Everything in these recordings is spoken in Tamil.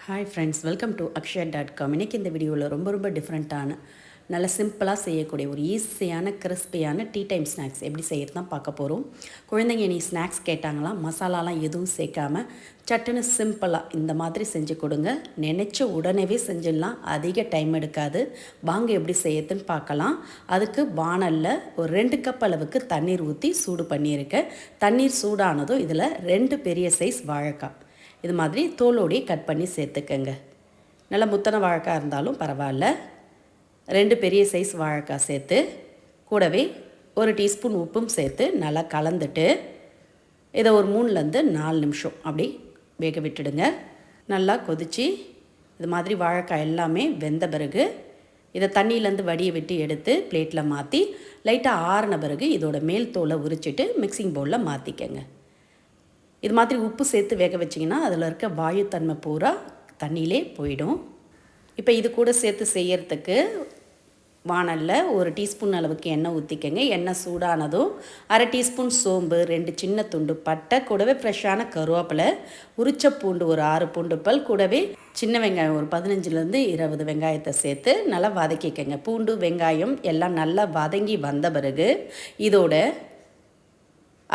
ஹாய் ஃப்ரெண்ட்ஸ், வெல்கம் டு அக்ஷயா.com. இன்றைக்கி இந்த வீடியோவில் ரொம்ப டிஃப்ரெண்ட்டான நல்ல சிம்பிளாக செய்யக்கூடிய ஒரு ஈஸியான கிறிஸ்பியான டீ டைம் ஸ்நாக்ஸ் எப்படி செய்கிறது தான் பார்க்க போகிறோம். குழந்தைங்க நீ ஸ்நாக்ஸ் கேட்டாங்களாம், மசாலாலாம் எதுவும் சேர்க்காமல் சட்டுன்னு சிம்பிளாக இந்த மாதிரி செஞ்சு கொடுங்க. நினச்ச உடனேவே செஞ்சிடலாம், அதிக டைம் எடுக்காது. வாங்க எப்படி செய்யறதுன்னு பார்க்கலாம். அதுக்கு வாணலில் ஒரு 2 கப் அளவுக்கு தண்ணீர் ஊற்றி சூடு பண்ணியிருக்கேன். தண்ணீர் சூடானதும் இதில் 2 பெரிய சைஸ் வாழைக்காய் இது மாதிரி தோலோடி கட் பண்ணி சேர்த்துக்கங்க. நல்லா முத்தன வாழைக்காய் இருந்தாலும் பரவாயில்ல. 2 பெரிய சைஸ் வாழைக்காய் சேர்த்து கூடவே 1 டீஸ்பூன் உப்பும் சேர்த்து நல்லா கலந்துட்டு இதை ஒரு 3லேருந்து 4 நிமிஷம் அப்படி வேக விட்டுடுங்க. நல்லா கொதித்து இது மாதிரி வாழைக்காய் எல்லாமே வெந்த பிறகு இதை தண்ணியிலேருந்து வடியை விட்டு எடுத்து பிளேட்டில் மாற்றி லைட்டாக ஆறின பிறகு இதோட மேல் தோலை உரிச்சிட்டு மிக்சிங் பவுலில் மாற்றிக்கங்க. இது மாதிரி உப்பு சேர்த்து வேக வச்சிங்கன்னா அதில் இருக்க வாயுத்தன்மை பூரா தண்ணியிலே போயிடும். இப்போ இது கூட சேர்த்து செய்யறதுக்கு வாணலில் 1 டீஸ்பூன் அளவுக்கு எண்ணெய் ஊற்றிக்கங்க. எண்ணெய் சூடானதும் 1/2 டீஸ்பூன் சோம்பு, 2 சின்ன துண்டு பட்டை, கூடவே ஃப்ரெஷ்ஷான கருவேப்பிலை, உரிச்ச பூண்டு ஒரு 6 பூண்டு பல், கூடவே சின்ன வெங்காயம் ஒரு 15லேருந்து 20 வெங்காயத்தை சேர்த்து நல்லா வதக்கிக்கங்க. பூண்டு வெங்காயம் எல்லாம் நல்லா வதங்கி வந்த பிறகு இதோட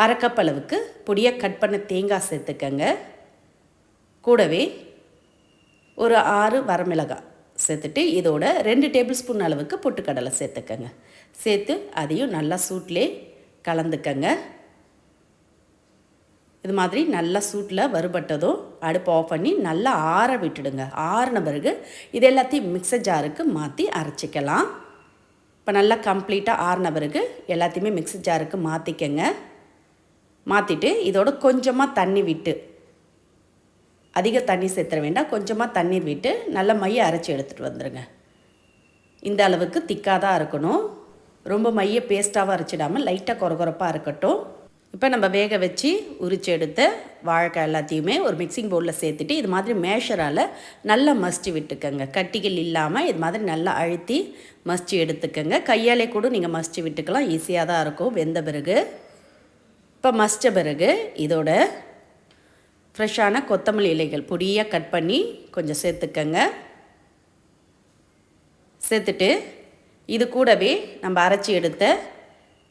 1/2 கப் அளவுக்கு பொடியாக கட் பண்ண தேங்காய் சேர்த்துக்கங்க. கூடவே ஒரு 6 வரமிளகாய் சேர்த்துட்டு இதோட 2 டேபிள் ஸ்பூன் அளவுக்கு பொட்டுக்கடலை சேர்த்துக்கங்க. சேர்த்து அதையும் நல்லா சூட்டிலே கலந்துக்கங்க. இது மாதிரி நல்லா சூட்டில் வறுபட்டதும் அடுப்பு ஆஃப் பண்ணி நல்லா ஆற விட்டுடுங்க. ஆறின பிறகு இது எல்லாத்தையும் மிக்சர் ஜாருக்கு மாற்றி அரைச்சிக்கலாம். இப்போ நல்லா கம்ப்ளீட்டாக ஆறின பிறகு எல்லாத்தையுமே மிக்சர் ஜாருக்கு மாற்றிக்கங்க. மாற்றிட்டு இதோட கொஞ்சமாக தண்ணி விட்டு, அதிக தண்ணி சேர்த்துற வேண்டாம், கொஞ்சமாக தண்ணீர் விட்டு நல்லா மையை அரைச்சி எடுத்துகிட்டு வந்துடுங்க. இந்த அளவுக்கு திக்காக தான் இருக்கணும். ரொம்ப மைய பேஸ்ட்டாகவும் அரைச்சிடாமல் லைட்டாக கொரகொரப்பாக இருக்கட்டும். இப்போ நம்ம வேக வச்சு உரிச்சு எடுத்த வாழைக்காய் எல்லாத்தையுமே ஒரு மிக்சிங் பவுலில் சேர்த்துட்டு இது மாதிரி மேஷரால் நல்லா மசிச்சு விட்டுக்கங்க. கட்டிகள் இல்லாமல் இது மாதிரி நல்லா அழுத்தி மசிச்சு எடுத்துக்கங்க. கையாலே கூட நீங்கள் மசிச்சு விட்டுக்கலாம், ஈஸியாக தான் இருக்கும் வெந்த பிறகு. இப்போ மசித்த பிறகு இதோட ஃப்ரெஷ்ஷான கொத்தமல்லி இலைகள் பொடியாக கட் பண்ணி கொஞ்சம் சேர்த்துக்கங்க. சேர்த்துட்டு இது கூடவே நம்ம அரைச்சி எடுத்த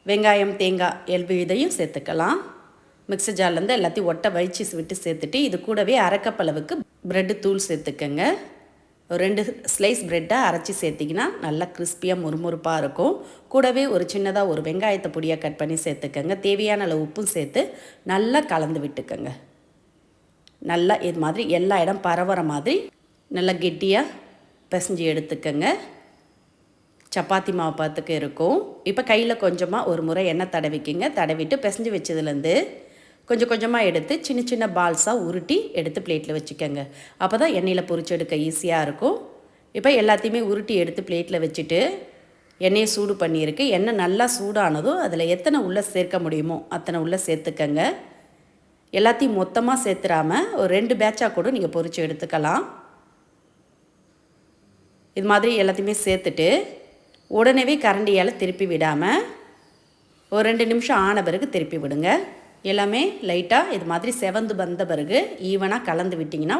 வெங்காயம் தேங்காய் இதையும் சேர்த்துக்கலாம். மிக்சர் ஜார்லேருந்து எல்லாத்தையும் ஒட்டை வச்சு விட்டு சேர்த்துட்டு இது கூடவே 1/2 கப் அளவுக்கு ப்ரெட்டு தூள் சேர்த்துக்கங்க. ஒரு 2 ஸ்லைஸ் ப்ரெட்டை அரைச்சி சேர்த்திங்கன்னா நல்லா கிறிஸ்பியாக முறுமுறுப்பாக இருக்கும். கூடவே ஒரு சின்னதாக ஒரு வெங்காயத்தை பொடியாக கட் பண்ணி சேர்த்துக்கங்க. தேவையான அளவு உப்பும் சேர்த்து நல்லா கலந்து விட்டுக்கங்க. நல்லா இது மாதிரி எல்லா இடம் பரவுற மாதிரி நல்லா கெட்டியாக பிசைஞ்சு எடுத்துக்கங்க. சப்பாத்தி மாவு பார்த்துக்கு இருக்கும். இப்போ கையில் கொஞ்சமாக ஒரு முறை எண்ணெய் தடவிக்கிங்க. தடவிட்டு பிசைஞ்சு வச்சதுலேருந்து கொஞ்சம் கொஞ்சமாக எடுத்து சின்ன சின்ன பால்ஸாக உருட்டி எடுத்து பிளேட்டில் வச்சுக்கோங்க. அப்போ தான் எண்ணெயில் பொரிச்சு எடுக்க ஈஸியாக இருக்கும். இப்போ எல்லாத்தையுமே உருட்டி எடுத்து பிளேட்டில் வச்சுட்டு எண்ணெயை சூடு பண்ணியிருக்கு. எண்ணெய் நல்லா சூடானதும் அதில் எத்தனை உள்ளே சேர்க்க முடியுமோ அத்தனை உள்ளே சேர்த்துக்கங்க. எல்லாத்தையும் மொத்தமாக சேர்த்துடாமல் ஒரு 2 பேட்சாக கூட நீங்கள் பொரிச்சு எடுத்துக்கலாம். இது மாதிரி எல்லாத்தையுமே சேர்த்துட்டு உடனே கரண்டியால் திருப்பி விடாமல் ஒரு 2 நிமிஷம் ஆன பிறகு திருப்பி விடுங்க. எல்லாமே லைட்டாக இது மாதிரி செவந்து வந்த பிறகு ஈவனாக கலந்து விட்டிங்கன்னா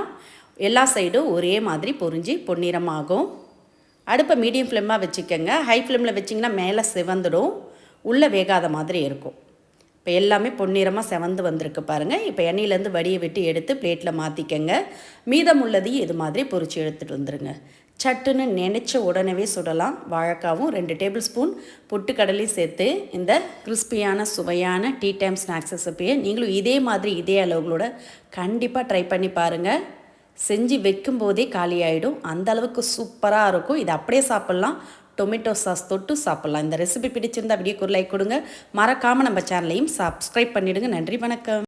எல்லா சைடும் ஒரே மாதிரி பொரிஞ்சு பொன்னிறமாகும். அடுப்பை மீடியம் ஃப்ளேமாக வச்சுக்கோங்க. ஹை ஃப்ளேமில் வச்சிங்கன்னா மேலே செவந்துடும், உள்ளே வேகாத மாதிரி இருக்கும். இப்போ எல்லாமே பொன்னிறமாக செவந்து வந்திருக்கு பாருங்கள். இப்போ எண்ணெயிலேருந்து வடியை விட்டு எடுத்து பிளேட்டில் மாற்றிக்கங்க. மீதம் உள்ளதையும் இது மாதிரி பொரிச்சு எடுத்துகிட்டு வந்துடுங்க. சட்டுன்னு நினச்ச உடனே சுடலாம். வாழைக்காவும் 2 டேபிள் ஸ்பூன் பொட்டுக்கடலையும் சேர்த்து இந்த கிறிஸ்பியான சுவையான டீ டைம் ஸ்நாக்ஸ் ரெசிப்பியை நீங்களும் இதே மாதிரி இதே அளவுகளோட கண்டிப்பாக ட்ரை பண்ணி பாருங்கள். செஞ்சு வைக்கும்போதே காலி ஆகிடும், அந்தளவுக்கு சூப்பராக இருக்கும். இதை அப்படியே சாப்பிட்லாம், டொமேட்டோ சாஸ் தொட்டு சாப்பிட்லாம். இந்த ரெசிபி பிடிச்சிருந்தால் வீடியோக்கு ஒரு லைக் கொடுங்க. மறக்காமல் நம்ம சேனலையும் சப்ஸ்கிரைப் பண்ணிவிடுங்க. நன்றி, வணக்கம்.